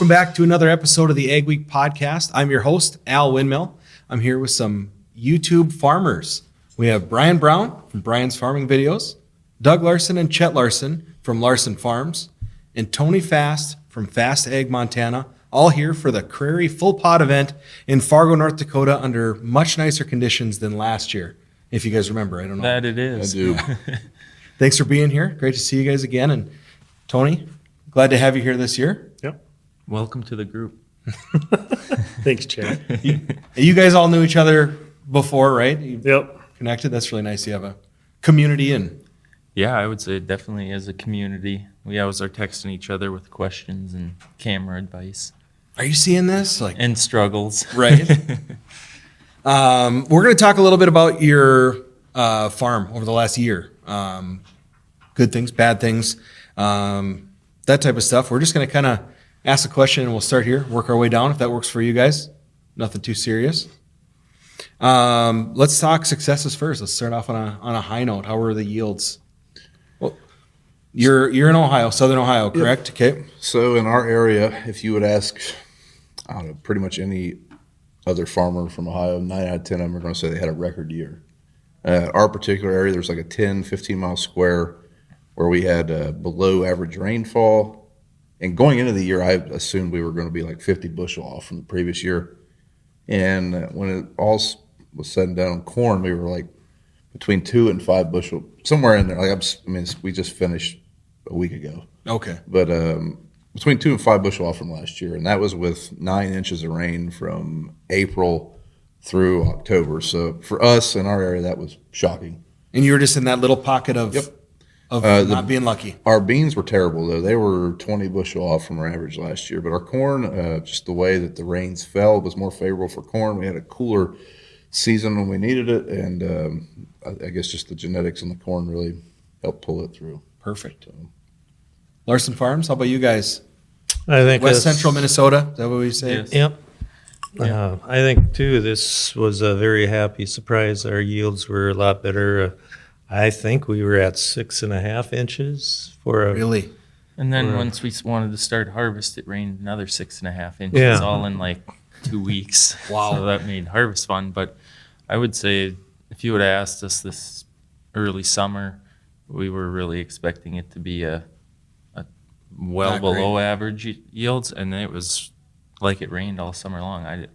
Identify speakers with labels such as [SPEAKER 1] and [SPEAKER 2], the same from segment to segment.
[SPEAKER 1] Welcome back to another episode of the Ag Week Podcast. I'm your host, Al Windmill. I'm here with some YouTube farmers. We have Brian Brown from Brian's Farming Videos, Doug Larson and Chet Larson from Larson Farms, and Tony Fast from Fast Ag Montana, all here for the Crary Full Pod event in Fargo, North Dakota under much nicer conditions than last year. If you guys remember, I don't know.
[SPEAKER 2] That it is.
[SPEAKER 3] I do.
[SPEAKER 1] Thanks for being here. Great to see you guys again. And Tony, glad to have you here this year.
[SPEAKER 4] Yep.
[SPEAKER 2] Welcome to the group.
[SPEAKER 4] Thanks, Chad.
[SPEAKER 1] You guys all knew each other before, right?
[SPEAKER 4] Yep.
[SPEAKER 1] Connected. That's really nice. You have a community and
[SPEAKER 2] Yeah, I would say definitely as a community. We always are texting each other with questions and camera advice.
[SPEAKER 1] are you seeing this? Like,
[SPEAKER 2] And struggles.
[SPEAKER 1] right. We're going to talk a little bit about your farm over the last year. Good things, bad things, that type of stuff. We're just going to kind of ask a question and we'll start here, work our way down if that works for you guys. Nothing too serious. Let's talk successes first. Let's start off on a high note. How were the yields? Well, you're in Ohio, Southern Ohio, correct? Yep. Okay.
[SPEAKER 3] So in our area, if you would ask, I don't know, pretty much any other farmer from Ohio, 9 out of 10 of them are going to say they had a record year. Our particular area, there's like a 10, 15-mile square where we had below average rainfall. And going into the year, I assumed we were going to be like 50 bushel off from the previous year. And when it all was said and done on corn, we were like between 2 and 5 bushel, somewhere in there. Like we just finished a week ago.
[SPEAKER 1] Okay.
[SPEAKER 3] But between 2 and 5 bushel off from last year, and that was with 9 inches of rain from April through October. So for us in our area, that was shocking.
[SPEAKER 1] And you were just in that little pocket of
[SPEAKER 3] Yep.
[SPEAKER 1] not being lucky.
[SPEAKER 3] Our beans were terrible, though. They were 20 bushel off from our average last year. But our corn, just the way that the rains fell was more favorable for corn. We had a cooler season when we needed it, and I guess just the genetics in the corn really helped pull it through.
[SPEAKER 1] Perfect. Larson Farms, how about you guys?
[SPEAKER 4] I think
[SPEAKER 1] West Central Minnesota, is that what we say?
[SPEAKER 2] Yes.
[SPEAKER 4] Yep.
[SPEAKER 2] Yeah.
[SPEAKER 4] I think too. This was a very happy surprise. Our yields were a lot better. I think we were at 6.5 inches for a.
[SPEAKER 1] Really?
[SPEAKER 2] And then
[SPEAKER 4] Right.
[SPEAKER 2] once we wanted to start harvest, it rained another 6.5 inches,
[SPEAKER 4] Yeah.
[SPEAKER 2] all in like 2 weeks.
[SPEAKER 1] Wow.
[SPEAKER 2] So that made harvest fun. But I would say if you would have asked us this early summer, we were really expecting it to be a well
[SPEAKER 1] Not great.
[SPEAKER 2] below average yields, and it was like it rained all summer long.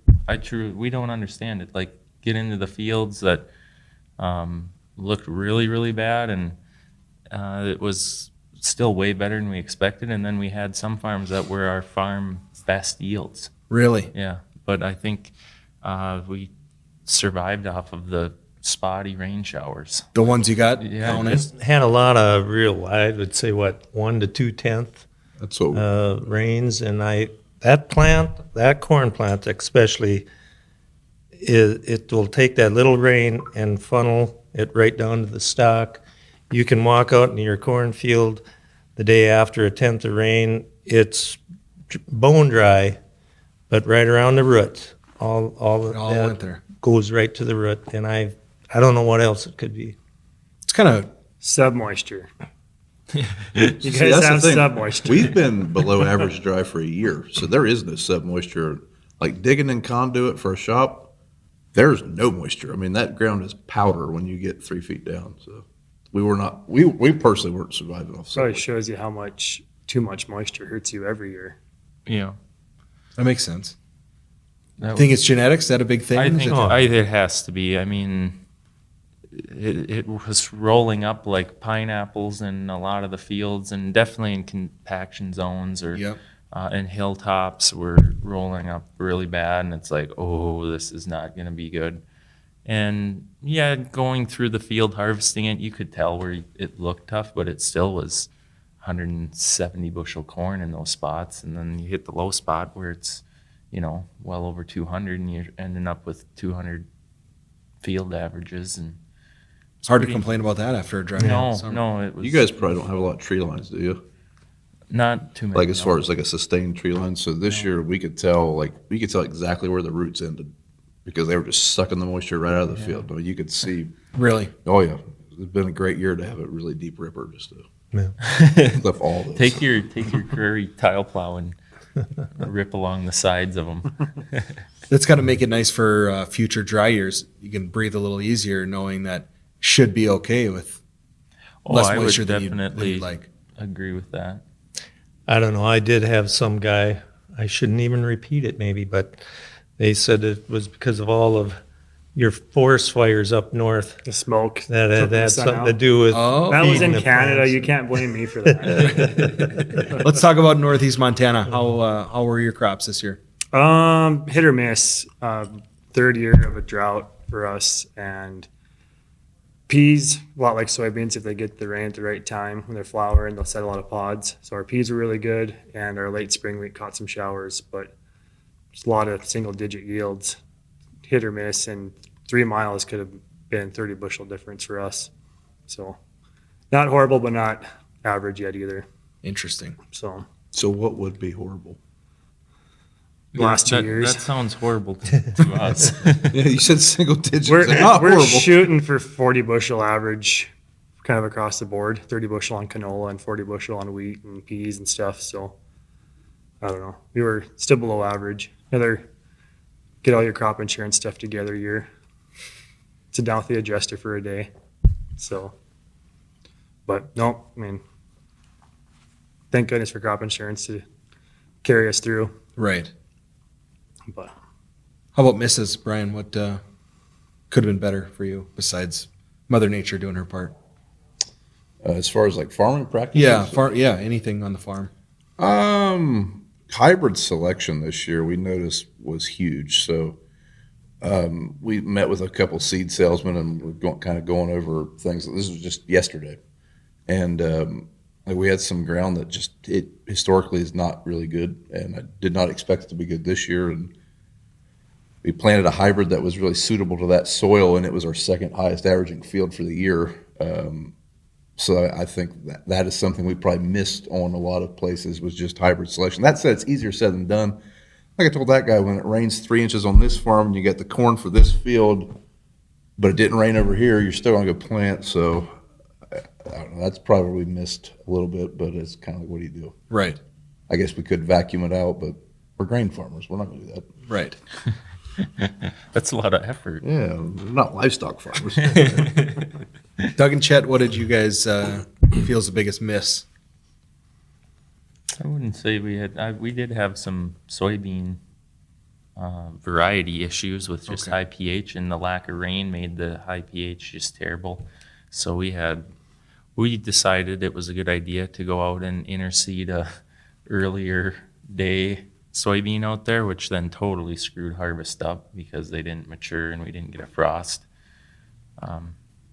[SPEAKER 2] We don't understand it. Like, get into the fields that looked really, really bad, and it was still way better than we expected. And then we had some farms that were our farm best yields.
[SPEAKER 1] Really?
[SPEAKER 2] Yeah, but I think we survived off of the spotty rain showers.
[SPEAKER 1] The ones you got
[SPEAKER 2] Yeah,
[SPEAKER 1] down in?
[SPEAKER 4] Just had a lot of real, I would say, 1 to 2/10
[SPEAKER 3] That's what
[SPEAKER 4] rains, and that corn plant especially, it will take that little rain and funnel it right down to the stalk. You can walk out in your cornfield the day after a 10th of rain. It's bone dry, but right around the root, all
[SPEAKER 1] It all
[SPEAKER 4] that
[SPEAKER 1] went there.
[SPEAKER 4] goes right to the root. And I don't know what else it could be.
[SPEAKER 1] It's kind of
[SPEAKER 5] Submoisture. You
[SPEAKER 3] See,
[SPEAKER 5] guys
[SPEAKER 3] that's the
[SPEAKER 5] have
[SPEAKER 3] thing.
[SPEAKER 5] submoisture.
[SPEAKER 3] We've been below average dry for a year, so there is no submoisture. Like digging in conduit for a shop, there's no moisture. I mean, that ground is powder when you get 3 feet down. So we were not. We personally weren't surviving off.
[SPEAKER 5] Probably
[SPEAKER 3] submoisture.
[SPEAKER 5] shows you how much too much moisture hurts you every year.
[SPEAKER 2] Yeah.
[SPEAKER 1] that makes sense.
[SPEAKER 2] That
[SPEAKER 1] I think it's genetics. Is that a big thing?
[SPEAKER 2] I
[SPEAKER 1] Is
[SPEAKER 2] think
[SPEAKER 1] it-
[SPEAKER 2] it has to be. I mean, it was rolling up like pineapples in a lot of the fields, and definitely in compaction zones or
[SPEAKER 1] Yep.
[SPEAKER 2] and hilltops were rolling up really bad. And it's like, oh, this is not going to be good. And yeah, going through the field harvesting it, you could tell where it looked tough, but it still was 170 bushel corn in those spots. And then you hit the low spot where it's, well over 200, and you're ending up with 200 field averages. And
[SPEAKER 1] It's hard to complain about that after a dry summer.
[SPEAKER 2] no, it was
[SPEAKER 3] You guys probably don't have a lot of tree lines, do you?
[SPEAKER 2] not too many.
[SPEAKER 3] Like as far as like a sustained tree line. So this year we could tell exactly where the roots ended because they were just sucking the moisture right out of the field. I mean, you could see.
[SPEAKER 1] Really?
[SPEAKER 3] Oh yeah, it's been a great year to have a really deep ripper just to
[SPEAKER 4] Yeah.
[SPEAKER 3] clip all this.
[SPEAKER 2] Take your Crary tile plow and rip along the sides of them.
[SPEAKER 1] That's got to make it nice for future dry years. You can breathe a little easier knowing that should be okay with less
[SPEAKER 2] I would
[SPEAKER 1] moisture than
[SPEAKER 2] definitely
[SPEAKER 1] you'd like.
[SPEAKER 2] agree with that.
[SPEAKER 4] I don't know. I did have some guy, I shouldn't even repeat it maybe, but they said it was because of all of your forest fires up north
[SPEAKER 5] The smoke.
[SPEAKER 4] that
[SPEAKER 5] took
[SPEAKER 4] had
[SPEAKER 5] the
[SPEAKER 4] that
[SPEAKER 5] sun
[SPEAKER 4] something
[SPEAKER 5] out.
[SPEAKER 4] to do with.
[SPEAKER 1] Oh,
[SPEAKER 5] That was
[SPEAKER 4] feeding
[SPEAKER 5] in
[SPEAKER 4] the
[SPEAKER 5] Canada.
[SPEAKER 4] plants.
[SPEAKER 5] You can't blame me for that.
[SPEAKER 1] Let's talk about Northeast Montana. How were your crops this year?
[SPEAKER 5] Hit or miss. Third year of a drought for us, and peas, a lot like soybeans. If they get the rain at the right time when they're flowering, they'll set a lot of pods. So our peas were really good, and our late spring we caught some showers, but just a lot of single-digit yields, hit or miss, and 3 miles could have been 30 bushel difference for us. So not horrible, but not average yet either.
[SPEAKER 1] Interesting.
[SPEAKER 5] So
[SPEAKER 3] So what would be horrible?
[SPEAKER 5] last 2
[SPEAKER 2] That-
[SPEAKER 5] years.
[SPEAKER 2] That sounds horrible to us.
[SPEAKER 3] Yeah, you said single digits.
[SPEAKER 5] We're,
[SPEAKER 3] Not
[SPEAKER 5] we're
[SPEAKER 3] horrible.
[SPEAKER 5] shooting for 40 bushel average kind of across the board, 30 bushel on canola and 40 bushel on wheat and peas and stuff. So I don't know. We were still below average. Another get all your crop insurance stuff together. You're sit down with the adjuster for a day. So, but no, I mean, thank goodness for crop insurance to carry us through.
[SPEAKER 1] Right.
[SPEAKER 5] But
[SPEAKER 1] How about misses, Brian? What could have been better for you besides Mother Nature doing her part?
[SPEAKER 3] As far as like farming practices?
[SPEAKER 1] Yeah, anything on the farm.
[SPEAKER 3] Hybrid selection this year we noticed was huge. So we met with a couple seed salesmen and we're kind of going over things. This was just yesterday, and like we had some ground that just it historically is not really good, and I did not expect it to be good this year. And we planted a hybrid that was really suitable to that soil, and it was our second highest averaging field for the year. So I think that is something we probably missed on a lot of places was just hybrid selection. That said, it's easier said than done. Like I told that guy, when it rains 3 inches on this farm and you get the corn for this field, but it didn't rain over here, you're still going to go plant. So I don't know, that's probably missed a little bit, but it's kind of like, what do you do?
[SPEAKER 1] Right.
[SPEAKER 3] I guess we could vacuum it out, but we're grain farmers. We're not going to do that.
[SPEAKER 1] Right.
[SPEAKER 2] That's a lot of effort.
[SPEAKER 3] Yeah, we're not livestock farmers.
[SPEAKER 1] Doug and Chet, what did you guys feel is the biggest miss?
[SPEAKER 2] I wouldn't say we had. We did have some soybean variety issues with just
[SPEAKER 1] Okay.
[SPEAKER 2] high pH, and the lack of rain made the high pH just terrible. So we decided it was a good idea to go out and interseed a earlier day soybean out there, which then totally screwed harvest up because they didn't mature and we didn't get a frost.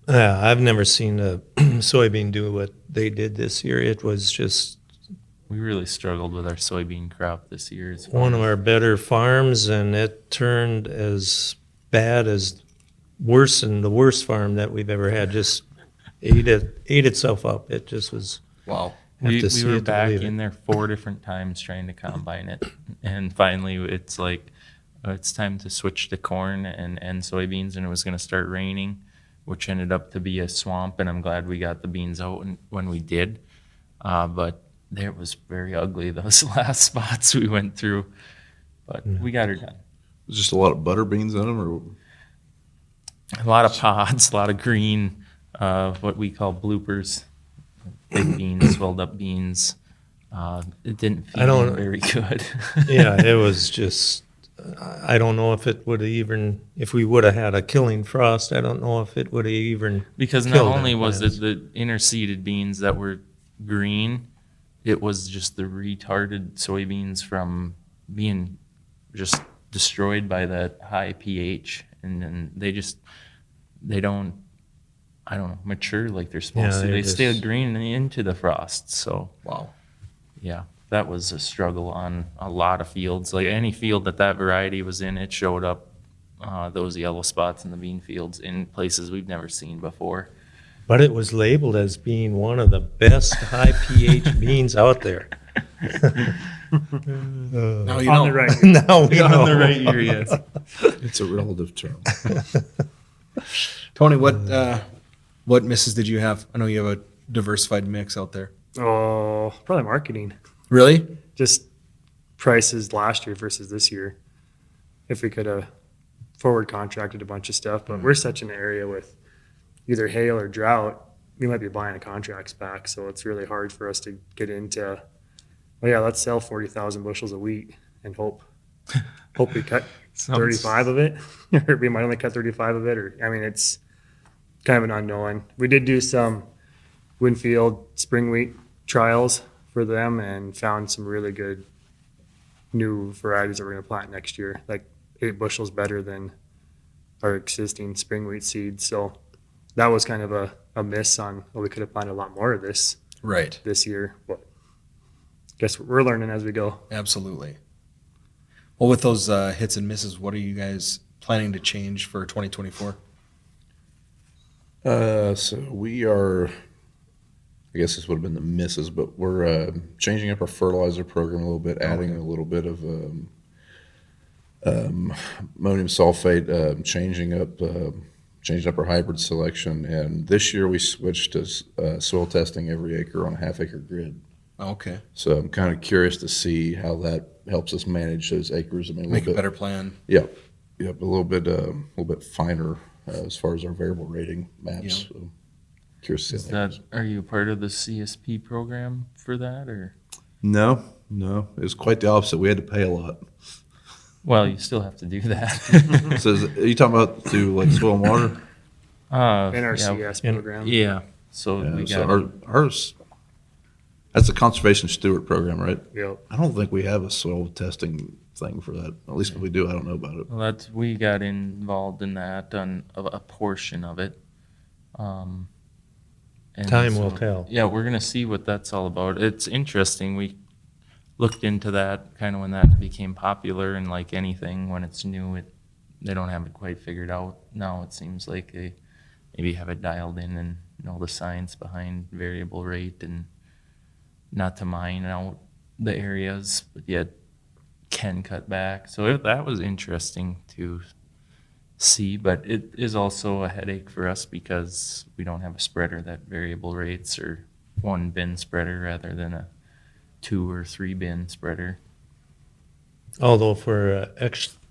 [SPEAKER 4] Yeah, I've never seen a soybean do what they did this year. It was just
[SPEAKER 2] We really struggled with our soybean crop this year. As far
[SPEAKER 4] one of
[SPEAKER 2] as-
[SPEAKER 4] our better farms, and it turned as bad as worse than the worst farm that we've ever had. Just ate itself up. It just was.
[SPEAKER 1] Wow.
[SPEAKER 4] Have
[SPEAKER 2] we
[SPEAKER 4] to see
[SPEAKER 2] were
[SPEAKER 4] it to
[SPEAKER 2] back
[SPEAKER 4] believe it.
[SPEAKER 2] in there 4 different times trying to combine it, and finally it's like it's time to switch to corn and soybeans, and it was going to start raining, which ended up to be a swamp. And I'm glad we got the beans out when we did, but it was very ugly those last spots we went through, but we got her done.
[SPEAKER 3] Just a lot of butter beans in them, or
[SPEAKER 2] A lot of pods, a lot of green, what we call bloopers, big beans, swelled up beans. It didn't feel very good.
[SPEAKER 4] Yeah, it was just. I don't know if it would have even if we would have had a killing frost. I don't know if it would have even
[SPEAKER 2] Because not
[SPEAKER 4] killed
[SPEAKER 2] only
[SPEAKER 4] our
[SPEAKER 2] was
[SPEAKER 4] plants.
[SPEAKER 2] it the interseeded beans that were green, it was just the retarded soybeans from being just destroyed by that high pH, and then they don't, I don't know, mature like they're supposed
[SPEAKER 4] Yeah,
[SPEAKER 2] to.
[SPEAKER 4] they're
[SPEAKER 2] They stay
[SPEAKER 4] just-
[SPEAKER 2] green into the frost. So
[SPEAKER 1] Wow.
[SPEAKER 2] yeah, that was a struggle on a lot of fields. Like any field that variety was in, it showed up those yellow spots in the bean fields in places we've never seen before.
[SPEAKER 4] But it was labeled as being one of the best high pH beans out there.
[SPEAKER 1] Now you
[SPEAKER 5] on
[SPEAKER 1] know.
[SPEAKER 5] the right.
[SPEAKER 4] Now we know.
[SPEAKER 2] On the right year, yes.
[SPEAKER 3] it's a relative term.
[SPEAKER 1] Tony, what misses did you have? I know you have a diversified mix out there.
[SPEAKER 5] Oh, probably marketing.
[SPEAKER 1] Really?
[SPEAKER 5] Just prices last year versus this year. If we could have forward contracted a bunch of stuff, but we're such an area with either hail or drought, we might be buying the contracts back. So it's really hard for us to get into, well, yeah, let's sell 40,000 bushels of wheat and hope we cut 35 of it, or we might only cut 35 of it. Or, I mean, it's kind of an unknown. We did do some Winfield spring wheat trials for them and found some really good new varieties that we're going to plant next year, like 8 bushels better than our existing spring wheat seeds. So that was kind of a miss on, well, we could have planted a lot more of this this year, but I guess we're learning as we go.
[SPEAKER 1] Absolutely. Well, with those hits and misses, what are you guys planning to change for 2024?
[SPEAKER 3] So we are, I guess this would have been the misses, but we're changing up our fertilizer program a little bit, adding a little bit of ammonium sulfate, changing up our hybrid selection. And this year we switched to soil testing every acre on a half-acre grid.
[SPEAKER 1] Okay.
[SPEAKER 3] So I'm kind of curious to see how that helps us manage those acres. I mean,
[SPEAKER 1] Make a better plan.
[SPEAKER 3] Yep, a little bit finer as far as our variable rating maps.
[SPEAKER 1] Yep.
[SPEAKER 3] So curious to see how that goes.
[SPEAKER 2] Are you part of the CSP program for that, or?
[SPEAKER 3] No, it was quite the opposite. We had to pay a lot.
[SPEAKER 2] Well, you still have to do that.
[SPEAKER 3] So are you talking about through like soil and water?
[SPEAKER 5] In our CS program.
[SPEAKER 2] Yeah. So we got
[SPEAKER 3] ours. That's a conservation steward program, right?
[SPEAKER 5] Yep.
[SPEAKER 3] I don't think we have a soil testing thing for that. At least if we do, I don't know about it.
[SPEAKER 2] Well, we got involved in that on a portion of it. And
[SPEAKER 4] Time will tell.
[SPEAKER 2] Yeah, we're gonna see what that's all about. It's interesting. We looked into that kind of when that became popular, and like anything, when it's new, they don't have it quite figured out. Now it seems like they maybe have it dialed in and know the science behind variable rate, and not to mine out the areas, but yet can cut back. So that was interesting to see, but it is also a headache for us because we don't have a spreader that variable rates, or one bin spreader rather than a 2 or 3 bin spreader.
[SPEAKER 4] Although for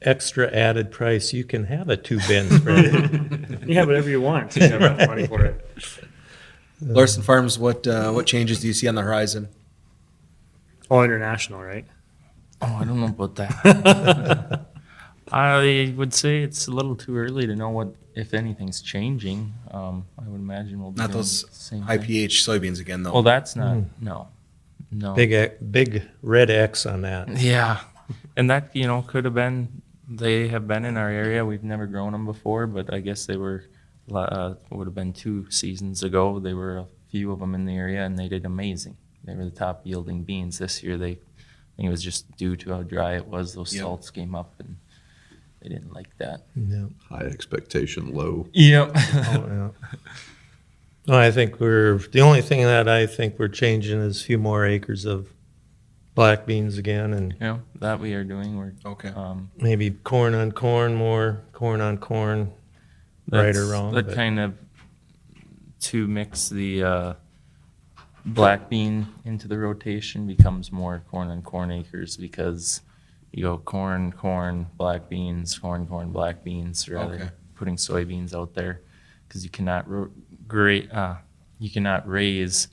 [SPEAKER 4] extra added price, you can have a 2-bin spreader.
[SPEAKER 5] You have whatever you want. You have enough money for it.
[SPEAKER 1] Larson Farms, what changes do you see on the horizon?
[SPEAKER 5] All international, right?
[SPEAKER 2] Oh, I don't know about that. I would say it's a little too early to know what, if anything's changing. I would imagine we'll be
[SPEAKER 1] Not
[SPEAKER 2] doing
[SPEAKER 1] those
[SPEAKER 2] the same
[SPEAKER 1] high
[SPEAKER 2] thing.
[SPEAKER 1] pH soybeans again, though.
[SPEAKER 2] Well, that's not, no.
[SPEAKER 4] Big red X on that.
[SPEAKER 2] Yeah, and that, could have been, they have been in our area. We've never grown them before, but I guess they were, would have been 2 seasons ago. There were a few of them in the area, and they did amazing. They were the top yielding beans this year. I think it was just due to how dry it was. Those salts came up, and they didn't like that.
[SPEAKER 4] Yeah.
[SPEAKER 3] High expectation, low.
[SPEAKER 2] Yep.
[SPEAKER 4] Oh, yeah. No, I think the only thing that I think we're changing is a few more acres of black beans again, and
[SPEAKER 2] Yeah, that we are doing. We're
[SPEAKER 1] Okay.
[SPEAKER 4] maybe corn on corn, more corn on corn, right or wrong.
[SPEAKER 2] That
[SPEAKER 4] but-
[SPEAKER 2] kind of to mix the black bean into the rotation becomes more corn on corn acres, because you go corn, black beans, corn, black beans, rather than putting soybeans out there, because you cannot raise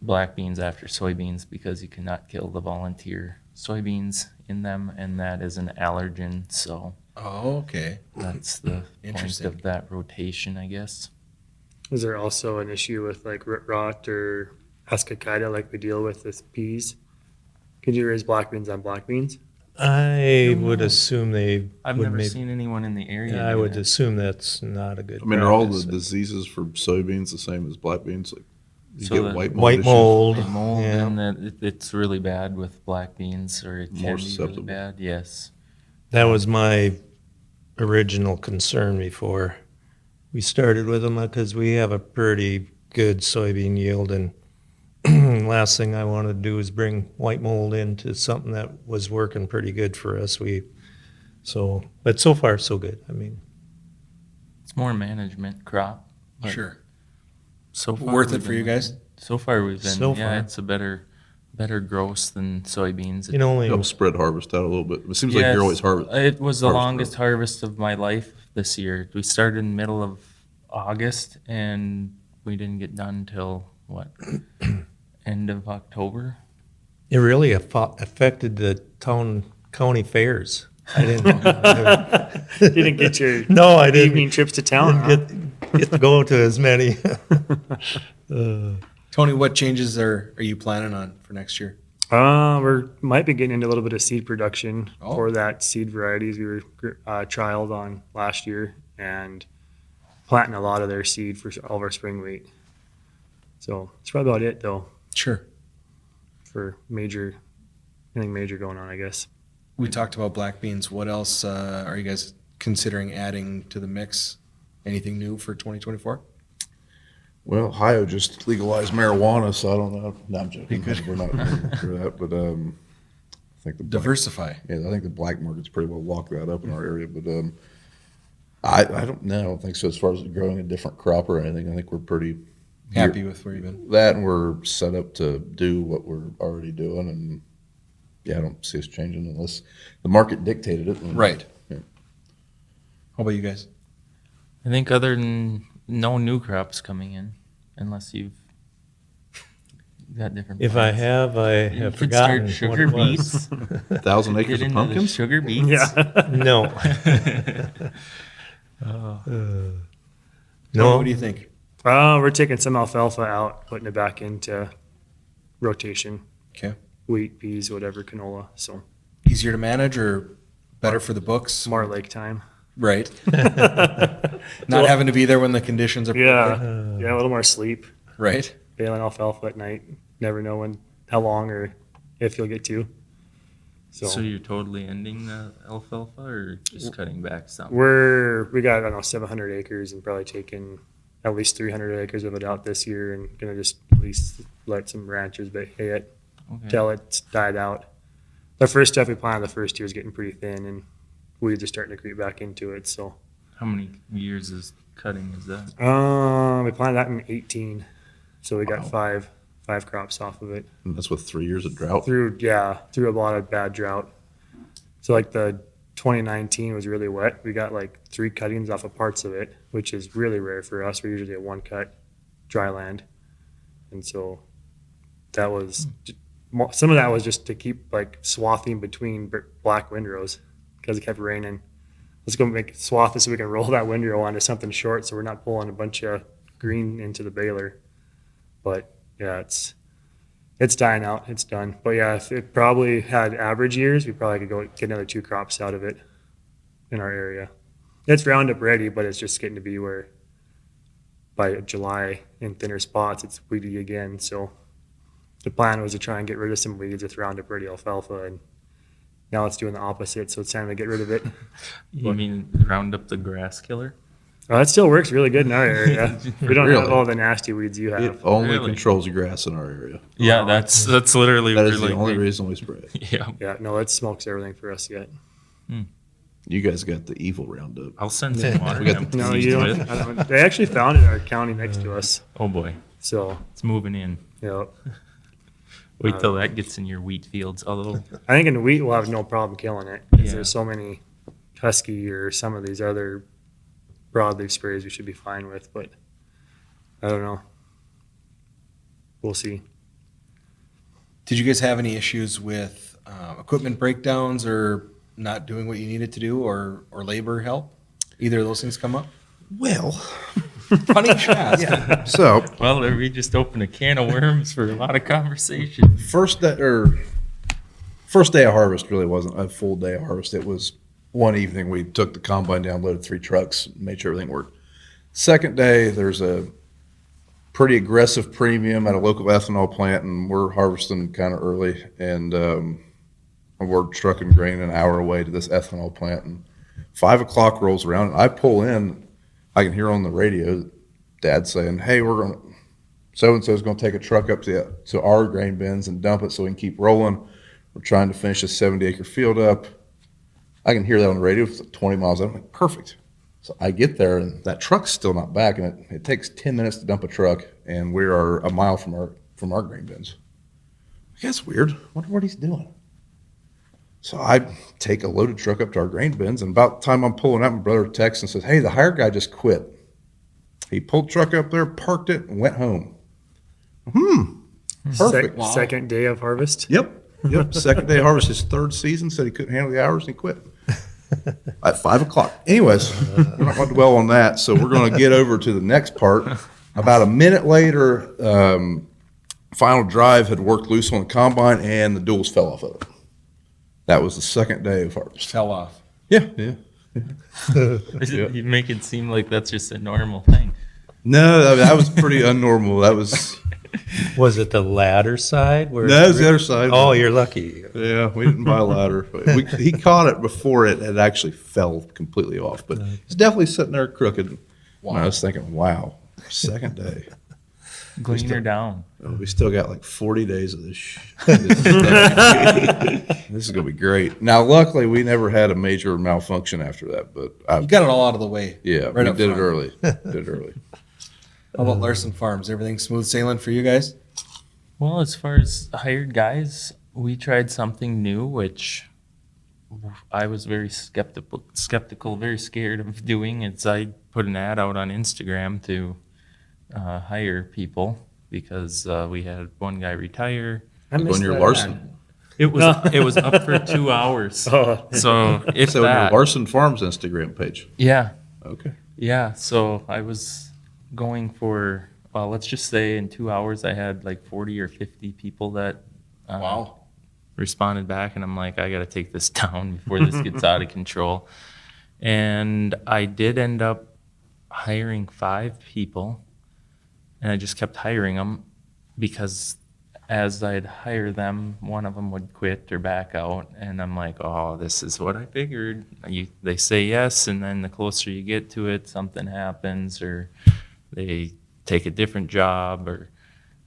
[SPEAKER 2] black beans after soybeans, because you cannot kill the volunteer soybeans in them, and that is an allergen. So
[SPEAKER 1] Okay.
[SPEAKER 2] that's the point
[SPEAKER 1] Interesting.
[SPEAKER 2] of that rotation, I guess.
[SPEAKER 5] Is there also an issue with like root rot or ascochyta like we deal with peas? Could you raise black beans on black beans?
[SPEAKER 4] I would assume they
[SPEAKER 2] I've
[SPEAKER 4] would
[SPEAKER 2] never
[SPEAKER 4] maybe,
[SPEAKER 2] seen anyone in the area.
[SPEAKER 4] Yeah, I
[SPEAKER 2] do
[SPEAKER 4] would
[SPEAKER 2] that.
[SPEAKER 4] assume that's not a good
[SPEAKER 3] I mean, are all the
[SPEAKER 4] practice.
[SPEAKER 3] diseases for soybeans the same as black beans? Like you
[SPEAKER 2] So
[SPEAKER 3] get
[SPEAKER 2] the
[SPEAKER 3] white mold.
[SPEAKER 4] White
[SPEAKER 3] issues?
[SPEAKER 4] mold.
[SPEAKER 2] The mold,
[SPEAKER 4] yeah.
[SPEAKER 2] and that it's really bad with black beans, or it
[SPEAKER 3] More
[SPEAKER 2] can be really
[SPEAKER 3] susceptible.
[SPEAKER 2] bad. Yes.
[SPEAKER 4] That was my original concern before we started with them, because we have a pretty good soybean yield, and last thing I wanted to do is bring white mold into something that was working pretty good for us. But so far so good. I mean,
[SPEAKER 2] It's more management crop. but
[SPEAKER 1] Sure.
[SPEAKER 2] So far
[SPEAKER 1] Worth it
[SPEAKER 2] we've
[SPEAKER 1] for
[SPEAKER 2] been
[SPEAKER 1] you guys?
[SPEAKER 2] So far we've been,
[SPEAKER 4] So
[SPEAKER 2] yeah,
[SPEAKER 4] far.
[SPEAKER 2] it's a better better gross than soybeans.
[SPEAKER 4] You can only
[SPEAKER 3] Help spread harvest out a little bit. It seems like you're always harvest.
[SPEAKER 2] It was the
[SPEAKER 3] harvest
[SPEAKER 2] longest harvest of my life this year. We started in the middle of August, and we didn't get done till what, end of October.
[SPEAKER 4] It really affected the county fairs. I didn't.
[SPEAKER 5] You didn't get your
[SPEAKER 4] No, I didn't.
[SPEAKER 5] evening trips to town.
[SPEAKER 4] Get to go to as many.
[SPEAKER 1] Tony, what changes are you planning on for next year?
[SPEAKER 5] We might be getting into a little bit of seed production
[SPEAKER 1] Oh.
[SPEAKER 5] for that seed varieties we were trialed on last year, and planting a lot of their seed for all of our spring wheat. So that's probably about it, though,
[SPEAKER 1] Sure.
[SPEAKER 5] for anything major going on, I guess.
[SPEAKER 1] We talked about black beans. What else are you guys considering adding to the mix? Anything new for 2024?
[SPEAKER 3] Well, Ohio just legalized marijuana, so I don't know. No, I'm joking. We're not for that, but I think the
[SPEAKER 1] Diversify.
[SPEAKER 3] I think the black market's pretty well locked that up in our area. But I don't know. I don't think so. As far as growing a different crop or anything, I think we're pretty
[SPEAKER 1] Happy with where you've been?
[SPEAKER 3] that, and we're set up to do what we're already doing. And I don't see us changing unless the market dictated it.
[SPEAKER 1] Right.
[SPEAKER 3] Yeah.
[SPEAKER 1] How about you guys?
[SPEAKER 2] I think other than no new crops coming in, unless you've got different.
[SPEAKER 4] If I
[SPEAKER 2] plans.
[SPEAKER 4] have, I
[SPEAKER 2] You
[SPEAKER 4] have
[SPEAKER 2] could
[SPEAKER 4] forgotten
[SPEAKER 2] start
[SPEAKER 4] what
[SPEAKER 2] sugar
[SPEAKER 4] it was.
[SPEAKER 2] beets.
[SPEAKER 3] 1,000 acres
[SPEAKER 2] Get
[SPEAKER 3] of
[SPEAKER 2] into the
[SPEAKER 3] pumpkins.
[SPEAKER 2] sugar beets.
[SPEAKER 5] Yeah.
[SPEAKER 4] No.
[SPEAKER 1] Tony,
[SPEAKER 4] No.
[SPEAKER 1] what do you think?
[SPEAKER 5] We're taking some alfalfa out, putting it back into rotation.
[SPEAKER 1] Okay.
[SPEAKER 5] Wheat, peas, whatever, canola. So
[SPEAKER 1] Easier to manage or better for the books?
[SPEAKER 5] more lake time.
[SPEAKER 1] Right. Not having to be there when the conditions are perfect.
[SPEAKER 5] Yeah, a little more sleep.
[SPEAKER 1] Right.
[SPEAKER 5] Baling alfalfa at night. Never know how long or if you'll get to.
[SPEAKER 2] So you're totally ending the alfalfa, or just cutting back some?
[SPEAKER 5] we got, I don't know, 700 acres and probably taking at least 300 acres of it out this year, and gonna just at least let some ranchers hay it
[SPEAKER 2] Okay.
[SPEAKER 5] till it's died out. The first stuff we planted the first year is getting pretty thin, and weeds are starting to creep back into it. So
[SPEAKER 2] How many years is cutting is that?
[SPEAKER 5] we planted that in 18, so we got
[SPEAKER 3] Wow.
[SPEAKER 5] five crops off of it.
[SPEAKER 3] And that's with 3 years of drought.
[SPEAKER 5] Through a lot of bad drought. So like the 2019 was really wet. We got like 3 cuttings off of parts of it, which is really rare for us. We're usually a 1 cut dry land, and so that was some of that was just to keep like swathing between black windrows because it kept raining. Let's go make swath it so we can roll that windrow onto something short, so we're not pulling a bunch of green into the baler. But yeah, it's dying out. It's done. But yeah, if it probably had average years, we probably could go get another 2 crops out of it in our area. It's Roundup ready, but it's just getting to be where by July in thinner spots, it's weedy again. So the plan was to try and get rid of some weeds with Roundup ready alfalfa, and now it's doing the opposite. So it's time to get rid of it.
[SPEAKER 2] You mean round up the grass killer?
[SPEAKER 5] That still works really good in our area. We don't have
[SPEAKER 3] Really?
[SPEAKER 5] all the nasty weeds you
[SPEAKER 3] It
[SPEAKER 5] have.
[SPEAKER 3] only
[SPEAKER 2] Really?
[SPEAKER 3] controls grass in our area.
[SPEAKER 2] Yeah, that's literally
[SPEAKER 3] That is
[SPEAKER 2] really
[SPEAKER 3] the only
[SPEAKER 2] big.
[SPEAKER 3] reason we spray it.
[SPEAKER 2] Yeah,
[SPEAKER 5] Yeah, no, it smokes everything for us yet.
[SPEAKER 3] You guys got the evil Roundup.
[SPEAKER 2] I'll send some water.
[SPEAKER 3] We got
[SPEAKER 2] down
[SPEAKER 3] the-
[SPEAKER 2] to
[SPEAKER 5] No,
[SPEAKER 2] these
[SPEAKER 5] you
[SPEAKER 2] with.
[SPEAKER 5] don't. I don't. They actually found it in our county next to us.
[SPEAKER 2] Oh boy,
[SPEAKER 5] So,
[SPEAKER 2] it's moving in.
[SPEAKER 5] you know,
[SPEAKER 2] Wait till that gets in your wheat fields. Although
[SPEAKER 5] I think in wheat we'll have no problem killing it because
[SPEAKER 2] Yeah.
[SPEAKER 5] there's so many husky or some of these other broadleaf sprays we should be fine with. But I don't know. We'll see.
[SPEAKER 1] Did you guys have any issues with equipment breakdowns or not doing what you needed to do or labor help? Either of those things come up?
[SPEAKER 3] Well,
[SPEAKER 1] Funny you should ask.
[SPEAKER 3] so
[SPEAKER 2] well, we just opened a can of worms for a lot of conversation.
[SPEAKER 3] first day of harvest really wasn't a full day of harvest. It was one evening we took the combine down, loaded 3 trucks, made sure everything worked. Second day, there's a pretty aggressive premium at a local ethanol plant, and we're harvesting kind of early, and we're trucking grain an hour away to this ethanol plant, and 5 o'clock rolls around, and I pull in. I can hear on the radio Dad saying, "Hey, we're going to so-and-so is going to take a truck up to our grain bins and dump it so we can keep rolling. We're trying to finish a 70-acre field up." I can hear that on the radio. It's like 20 miles out. I'm like, perfect. So I get there, and that truck's still not back, and it takes 10 minutes to dump a truck, and we are a mile from our grain bins. That's weird. Wonder what he's doing. So I take a loaded truck up to our grain bins, and about the time I'm pulling out, my brother texts and says, "Hey, the hired guy just quit." He pulled truck up there, parked it, and went home. Perfect.
[SPEAKER 1] Wow.
[SPEAKER 5] Second day of harvest.
[SPEAKER 3] Yep. Second day of harvest, his third season, said he couldn't handle the hours and he quit at 5 o'clock. Anyways, we're not going to dwell on that. So we're going to get over to the next part. About a minute later, final drive had worked loose on the combine and the duals fell off of it. That was the second day of harvest.
[SPEAKER 1] Fell off.
[SPEAKER 3] Yeah.
[SPEAKER 2] You make it seem like that's just a normal thing.
[SPEAKER 3] No, that was pretty unnormal. That was.
[SPEAKER 4] Was it the ladder side? Where
[SPEAKER 3] No, it was the other side.
[SPEAKER 4] Oh, you're lucky.
[SPEAKER 3] Yeah, we didn't buy a ladder. He caught it before it actually fell completely off, but it's definitely sitting there crooked.
[SPEAKER 1] Wow.
[SPEAKER 3] And I was thinking, wow, second day.
[SPEAKER 2] Glean her down.
[SPEAKER 3] We still got like 40 days of this. This is going to be great. Now, luckily, we never had a major malfunction after that, but
[SPEAKER 1] You got it all out of the way.
[SPEAKER 3] yeah,
[SPEAKER 1] right
[SPEAKER 3] we
[SPEAKER 1] up
[SPEAKER 3] did
[SPEAKER 1] front.
[SPEAKER 3] it early. Did it early.
[SPEAKER 1] How about Larson Farms? Everything smooth sailing for you guys?
[SPEAKER 2] Well, as far as hired guys, we tried something new, which I was very skeptical, very scared of doing. It's I put an ad out on Instagram to hire people because we had one guy retire.
[SPEAKER 5] I missed
[SPEAKER 3] On your
[SPEAKER 5] that
[SPEAKER 3] Larson.
[SPEAKER 5] ad.
[SPEAKER 2] It was up for 2 hours.
[SPEAKER 5] Oh.
[SPEAKER 2] So if
[SPEAKER 3] So on your
[SPEAKER 2] that,
[SPEAKER 3] Larson Farms Instagram page.
[SPEAKER 2] yeah,
[SPEAKER 3] Okay.
[SPEAKER 2] yeah. So I was going for, well, let's just say in 2 hours I had like 40 or 50 people that
[SPEAKER 1] Wow.
[SPEAKER 2] responded back, and I'm like, I got to take this down before this gets out of control. And I did end up hiring 5 people, and I just kept hiring them because as I'd hire them, one of them would quit or back out, and I'm like, oh, this is what I figured. They say yes, and then the closer you get to it, something happens, or they take a different job or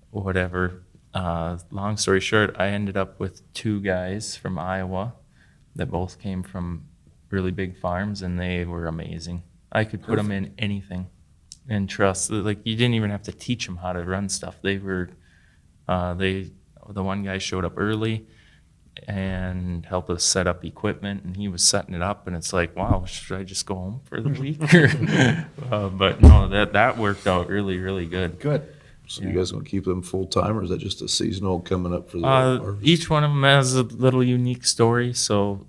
[SPEAKER 2] whatever. Long story short, I ended up with 2 guys from Iowa that both came from really big farms, and they were amazing. I could put them in anything and trust. Like, you didn't even have to teach them how to run stuff. They were, the one guy showed up early and helped us set up equipment, and he was setting it up, and it's like, wow, should I just go home for the week? But no, that worked out really, really good.
[SPEAKER 1] Good.
[SPEAKER 3] So you guys going to keep them full time, or is that just a seasonal coming up for the harvest?
[SPEAKER 2] Each one of them has a little unique story, so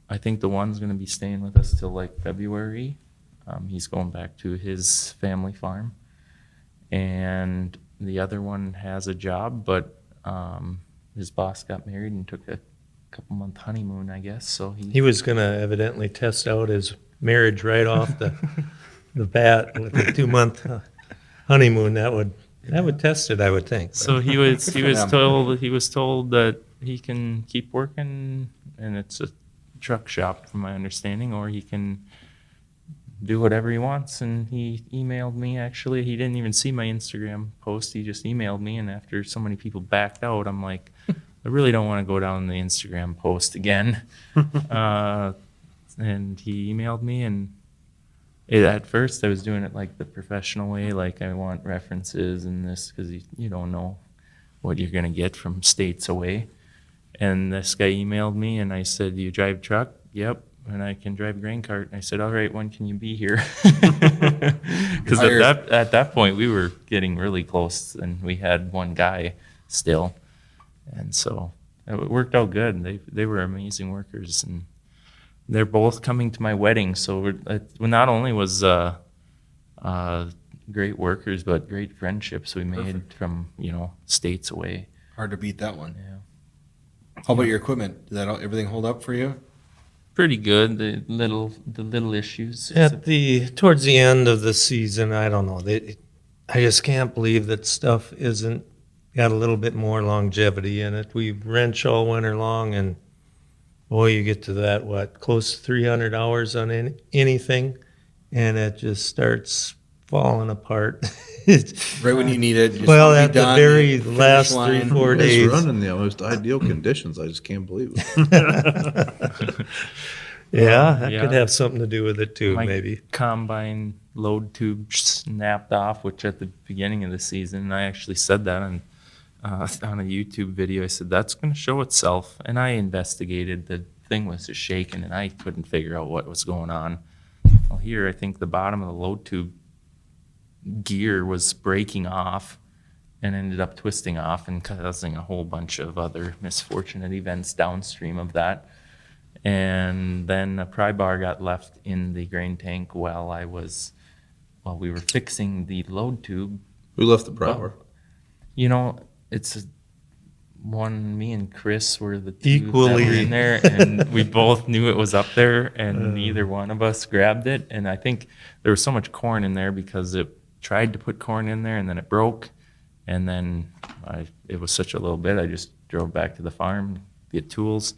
[SPEAKER 2] I think the one's going to be staying with us till like February. He's going back to his family farm, and the other one has a job, but his boss got married and took a couple-month honeymoon, I guess. So
[SPEAKER 4] He was going to evidently test out his marriage right off the bat with a 2-month honeymoon. That would test it, I would think.
[SPEAKER 2] So he was
[SPEAKER 1] them.
[SPEAKER 2] told that he can keep working, and it's a truck shop, from my understanding, or he can do whatever he wants. And he emailed me. Actually, he didn't even see my Instagram post. He just emailed me, and after so many people backed out, I'm like, I really don't want to go down the Instagram post again. And he emailed me, and at first I was doing it like the professional way, like I want references and this, because you don't know what you're going to get from states away. And this guy emailed me, and I said, "Do you drive truck?" "Yep." "And I can drive grain cart." And I said, "All right, when can you be here?" Because at that point we were getting really close, and we had one guy still, and so it worked out good. They were amazing workers, and they're both coming to my wedding. So not only was great workers, but great friendships we made from states away.
[SPEAKER 1] Hard to beat that one.
[SPEAKER 2] Yeah.
[SPEAKER 1] How about your equipment? Did everything hold up for you?
[SPEAKER 2] Pretty good. The little issues.
[SPEAKER 4] Towards the end of the season, I don't know. I just can't believe that stuff isn't got a little bit more longevity in it. We wrench all winter long, and boy, you get to that, close to 300 hours on anything, and it just starts falling apart.
[SPEAKER 1] Right when you need it. You just
[SPEAKER 4] Well,
[SPEAKER 1] wanna be
[SPEAKER 4] at the
[SPEAKER 1] done,
[SPEAKER 4] very
[SPEAKER 1] you finish
[SPEAKER 4] last
[SPEAKER 1] line.
[SPEAKER 4] 3-4
[SPEAKER 3] It's
[SPEAKER 4] days.
[SPEAKER 3] running the most ideal conditions. I just can't believe it.
[SPEAKER 4] Yeah, that
[SPEAKER 2] Yeah.
[SPEAKER 4] could have something to do with it too,
[SPEAKER 2] My
[SPEAKER 4] maybe.
[SPEAKER 2] combine load tube snapped off, which at the beginning of the season, I actually said that on a YouTube video. I said, that's going to show itself. And I investigated. The thing was just shaking, and I couldn't figure out what was going on. Well, here, I think the bottom of the load tube gear was breaking off and ended up twisting off and causing a whole bunch of other misfortunate events downstream of that. And then a pry bar got left in the grain tank while we were fixing the load tube.
[SPEAKER 3] Who left the pry bar?
[SPEAKER 2] You know, me and Chris were the two
[SPEAKER 4] Equally.
[SPEAKER 2] that were in there, and we both knew it was up there, and neither one of us grabbed it. And I think there was so much corn in there because it tried to put corn in there, and then it broke. And then it was such a little bit, I just drove back to the farm, get tools,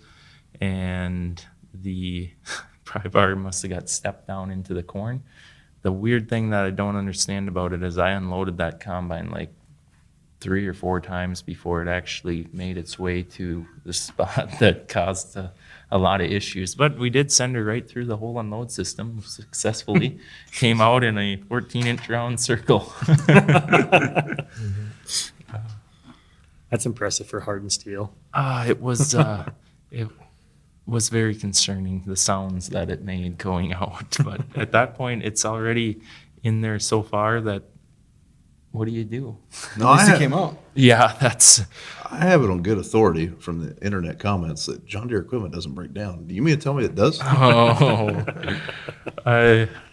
[SPEAKER 2] and the pry bar must have got stepped down into the corn. The weird thing that I don't understand about it is I unloaded that combine like 3 or 4 times before it actually made its way to the spot that caused a lot of issues. But we did send her right through the whole unload system successfully. Came out in a 14-inch round circle.
[SPEAKER 5] That's impressive for hardened steel.
[SPEAKER 2] It was very concerning, the sounds that it made going out. But at that point, it's already in there so far that what do you do?
[SPEAKER 3] No,
[SPEAKER 1] At least it came out.
[SPEAKER 2] Yeah, that's...
[SPEAKER 3] I have it on good authority from the internet comments that John Deere equipment doesn't break down. Do you mean to tell me it does?
[SPEAKER 2] Oh,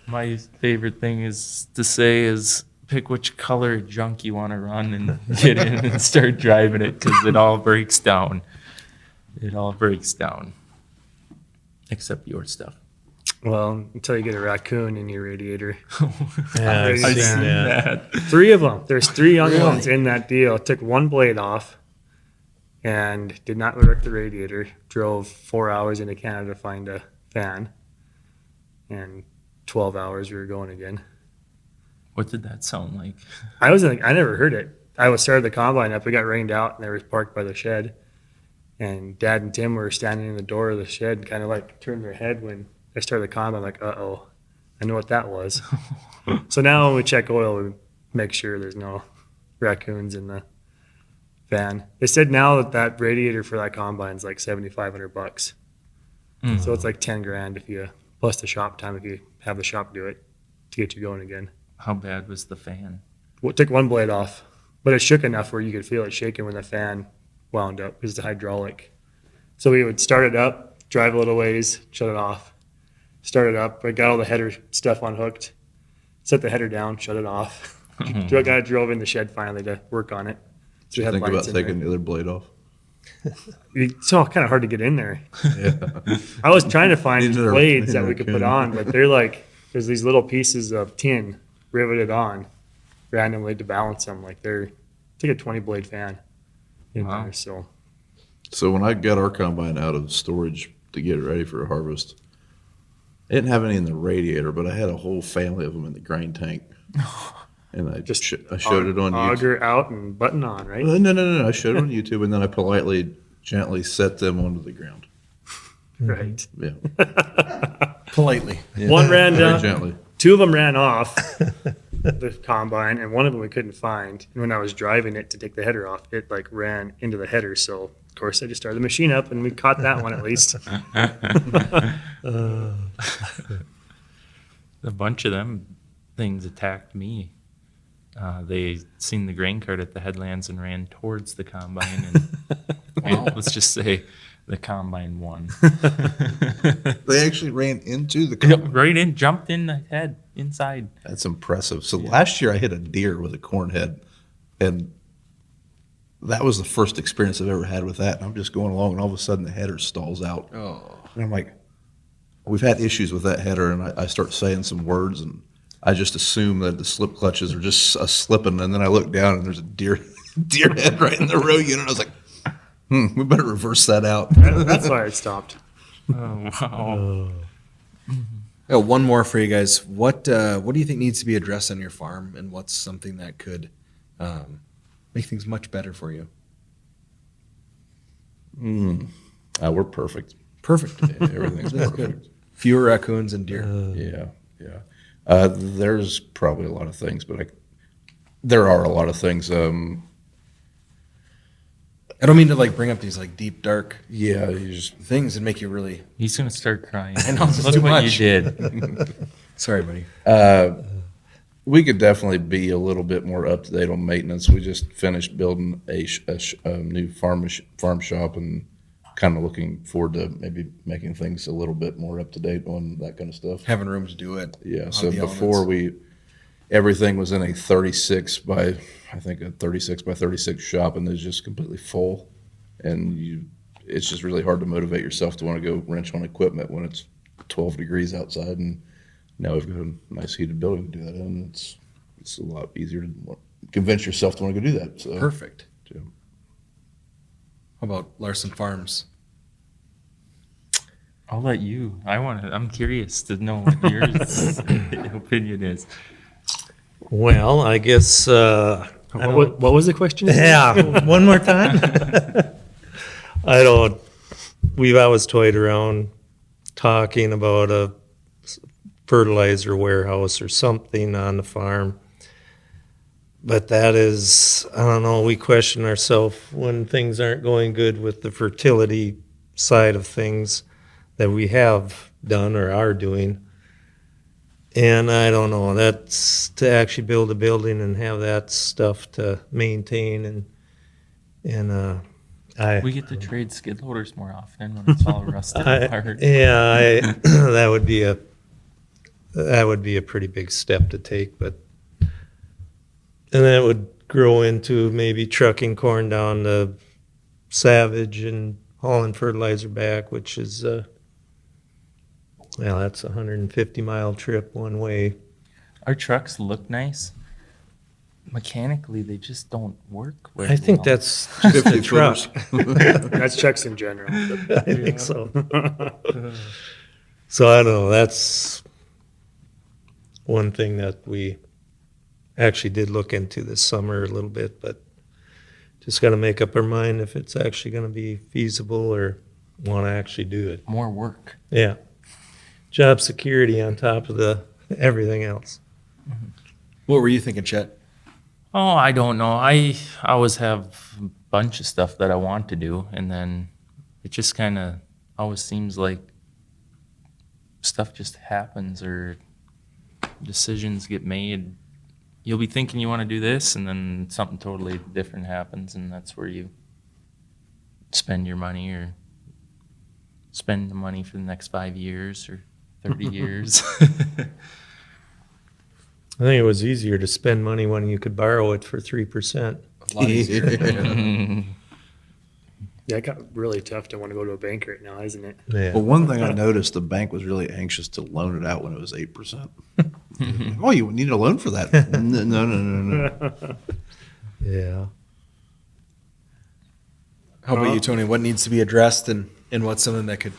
[SPEAKER 2] my favorite thing is to say is pick which color junk you want to run and get in and start driving it, because it all breaks down. It all breaks down, except your stuff.
[SPEAKER 5] Well, until you get a raccoon in your radiator.
[SPEAKER 4] Yeah, I've
[SPEAKER 5] I've
[SPEAKER 4] seen
[SPEAKER 5] seen
[SPEAKER 4] that.
[SPEAKER 5] 3 of them. There's 3 young ones in that deal. Took 1 blade off and did not wreck the radiator. Drove 4 hours into Canada to find a fan. And 12 hours we were going again.
[SPEAKER 2] What did that sound like?
[SPEAKER 5] I never heard it. I started the combine up. It got rained out, and they were parked by the shed. And Dad and Tim were standing in the door of the shed, and kind of like turned their head when I started the combine. I'm like, uh-oh, I know what that was. So now when we check oil, we make sure there's no raccoons in the fan. They said now that radiator for that combine is like $7,500. So it's like $10,000 if you plus the shop time if you have the shop do it to get you going again.
[SPEAKER 2] How bad was the fan?
[SPEAKER 5] Well, it took 1 blade off, but it shook enough where you could feel it shaking when the fan wound up because it's hydraulic. So we would start it up, drive a little ways, shut it off. Start it up. I got all the header stuff unhooked, set the header down, shut it off. I drove in the shed finally to work on it. So
[SPEAKER 3] Did you think about taking the other blade off?
[SPEAKER 5] It's all kind of hard to get in there.
[SPEAKER 3] Yeah.
[SPEAKER 5] I was trying to find
[SPEAKER 3] Neither-
[SPEAKER 5] blades that
[SPEAKER 3] neither
[SPEAKER 5] we could
[SPEAKER 3] can.
[SPEAKER 5] put on, but they're like, there's these little pieces of tin riveted on randomly to balance them. Like it's like a 20 blade fan in
[SPEAKER 2] Wow.
[SPEAKER 5] there. So
[SPEAKER 3] So when I got our combine out of storage to get it ready for a harvest, I didn't have any in the radiator, but I had a whole family of them in the grain tank. And I I showed it on YouTube.
[SPEAKER 5] auger out and button on, right?
[SPEAKER 3] No. I showed it on YouTube, and then I politely, gently set them onto the ground.
[SPEAKER 5] Right.
[SPEAKER 3] Yeah.
[SPEAKER 1] Politely.
[SPEAKER 3] Yeah.
[SPEAKER 5] One ran
[SPEAKER 3] Very
[SPEAKER 5] down.
[SPEAKER 3] gently.
[SPEAKER 5] 2 of them ran off the combine, and one of them we couldn't find. And when I was driving it to take the header off, it like ran into the header. So of course I just started the machine up, and we caught that one at least.
[SPEAKER 2] A bunch of them things attacked me. They seen the grain cart at the headlands and ran towards the combine, and let's just say the combine won.
[SPEAKER 3] They actually ran into the
[SPEAKER 2] Yep,
[SPEAKER 3] combine.
[SPEAKER 2] right in, jumped in the head inside.
[SPEAKER 3] That's impressive. So last year I hit a deer with a corn head, and that was the first experience I've ever had with that. And I'm just going along, and all of a sudden the header stalls out.
[SPEAKER 1] Oh.
[SPEAKER 3] And I'm like, we've had issues with that header, and I start saying some words, and I just assume that the slip clutches are just slipping, and then I look down, and there's a deer head right in the row unit. I was like, we better reverse that out.
[SPEAKER 5] That's why it stopped.
[SPEAKER 2] Oh, wow.
[SPEAKER 1] Yeah, one more for you guys. What do you think needs to be addressed on your farm, and what's something that could make things much better for you?
[SPEAKER 3] We're perfect.
[SPEAKER 1] Perfect.
[SPEAKER 3] Everything's perfect.
[SPEAKER 1] Fewer raccoons and deer.
[SPEAKER 3] Yeah. There's probably a lot of things, but there are a lot of things.
[SPEAKER 1] I don't mean to like bring up these like deep, dark
[SPEAKER 3] Yeah, you just
[SPEAKER 1] things and make you really.
[SPEAKER 2] He's gonna start crying.
[SPEAKER 1] I know, this is
[SPEAKER 2] Look
[SPEAKER 1] too
[SPEAKER 2] what
[SPEAKER 1] much.
[SPEAKER 2] you did.
[SPEAKER 1] Sorry, buddy.
[SPEAKER 3] we could definitely be a little bit more up to date on maintenance. We just finished building a new farm shop and kind of looking forward to maybe making things a little bit more up to date on that kind of stuff.
[SPEAKER 1] Having room to do it.
[SPEAKER 3] Yeah.
[SPEAKER 1] on
[SPEAKER 3] So
[SPEAKER 1] the
[SPEAKER 3] before
[SPEAKER 1] elements.
[SPEAKER 3] everything was in a 36 by 36 shop, and it's just completely full. And it's just really hard to motivate yourself to want to go wrench on equipment when it's 12 degrees outside. And now we've got a nice heated building to do that in. It's a lot easier to convince yourself to want to go do that. So
[SPEAKER 1] Perfect.
[SPEAKER 3] yeah.
[SPEAKER 1] How about Larson Farms?
[SPEAKER 2] I'll let you. I'm curious to know what your opinion is.
[SPEAKER 4] Well, I guess.
[SPEAKER 5] What was the question?
[SPEAKER 4] Yeah, one more time. We've always toyed around talking about a fertilizer warehouse or something on the farm. But that is, I don't know, we question ourselves when things aren't going good with the fertility side of things that we have done or are doing. And I don't know, that's to actually build a building and have that stuff to maintain and
[SPEAKER 2] We get to trade skid loaders more often when it's all rusted apart.
[SPEAKER 4] that would be a pretty big step to take, but and that would grow into maybe trucking corn down to Savage and hauling fertilizer back, which is that's a 150-mile trip one way.
[SPEAKER 2] Our trucks look nice. Mechanically, they just don't work very
[SPEAKER 4] I think
[SPEAKER 2] well.
[SPEAKER 4] that's just a
[SPEAKER 3] 50
[SPEAKER 4] truck.
[SPEAKER 3] footers.
[SPEAKER 5] That's checks in general.
[SPEAKER 4] I think so. So I don't know. That's one thing that we actually did look into this summer a little bit, but just got to make up our mind if it's actually going to be feasible or want to actually do it.
[SPEAKER 2] More work.
[SPEAKER 4] Yeah. Job security on top of everything else.
[SPEAKER 1] What were you thinking, Chet?
[SPEAKER 2] Oh, I don't know. I always have a bunch of stuff that I want to do, and then it just kind of always seems like stuff just happens or decisions get made. You'll be thinking you want to do this, and then something totally different happens, and that's where you spend your money or spend the money for the next 5 years or 30 years.
[SPEAKER 4] I think it was easier to spend money when you could borrow it for 3%.
[SPEAKER 1] A lot easier.
[SPEAKER 5] Yeah, it got really tough to want to go to a bank right now, isn't it?
[SPEAKER 4] Yeah.
[SPEAKER 3] Well, one thing I noticed, the bank was really anxious to loan it out when it was 8%. Oh, you need a loan for that? No.
[SPEAKER 4] Yeah.
[SPEAKER 1] How about you, Tony? What needs to be addressed and what's something that could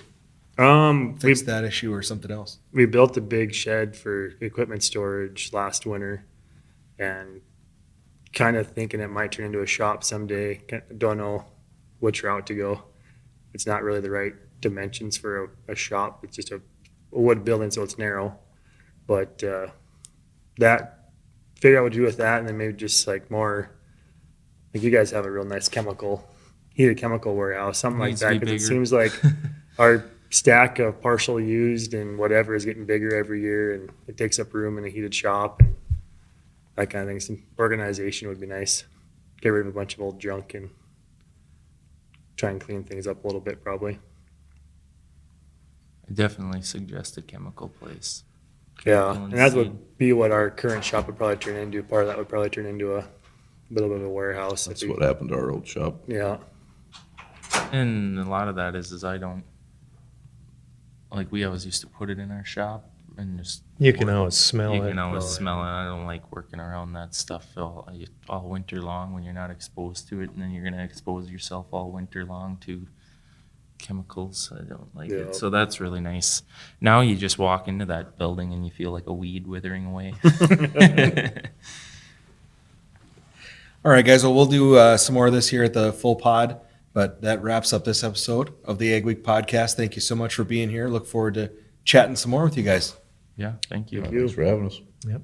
[SPEAKER 1] fix that issue or something else?
[SPEAKER 5] We built a big shed for equipment storage last winter and kind of thinking it might turn into a shop someday. Don't know which route to go. It's not really the right dimensions for a shop. It's just a wood building, so it's narrow. But that, figure out what to do with that, and then maybe just like more, like you guys have a real nice heated chemical warehouse, something like
[SPEAKER 2] Needs to
[SPEAKER 5] that,
[SPEAKER 2] be
[SPEAKER 5] because it
[SPEAKER 2] bigger.
[SPEAKER 5] seems like our stack of partial used and whatever is getting bigger every year, and it takes up room in a heated shop, that kind of thing. Some organization would be nice. Get rid of a bunch of old junk and try and clean things up a little bit, probably.
[SPEAKER 2] I definitely suggest a chemical place.
[SPEAKER 5] Yeah,
[SPEAKER 2] Chemical
[SPEAKER 5] and that
[SPEAKER 2] seed.
[SPEAKER 5] would be what our current shop would probably turn into. Part of that would probably turn into a little bit of a warehouse.
[SPEAKER 3] That's what happened to our old shop.
[SPEAKER 5] Yeah.
[SPEAKER 2] And a lot of that is I don't, like we always used to put it in our shop and just.
[SPEAKER 4] You can always smell
[SPEAKER 2] You
[SPEAKER 4] it.
[SPEAKER 2] can always smell it. I don't like working around that stuff all winter long when you're not exposed to it, and then you're going to expose yourself all winter long to chemicals. I don't like
[SPEAKER 5] Yeah.
[SPEAKER 2] it. So that's really nice. Now you just walk into that building and you feel like a weed withering away.
[SPEAKER 1] All right, guys. Well, we'll do some more of this here at the Full Pod, but that wraps up this episode of the Egg Week podcast. Thank you so much for being here. Look forward to chatting some more with you guys.
[SPEAKER 2] Yeah, thank you.
[SPEAKER 3] Thanks for having us.
[SPEAKER 4] Yep.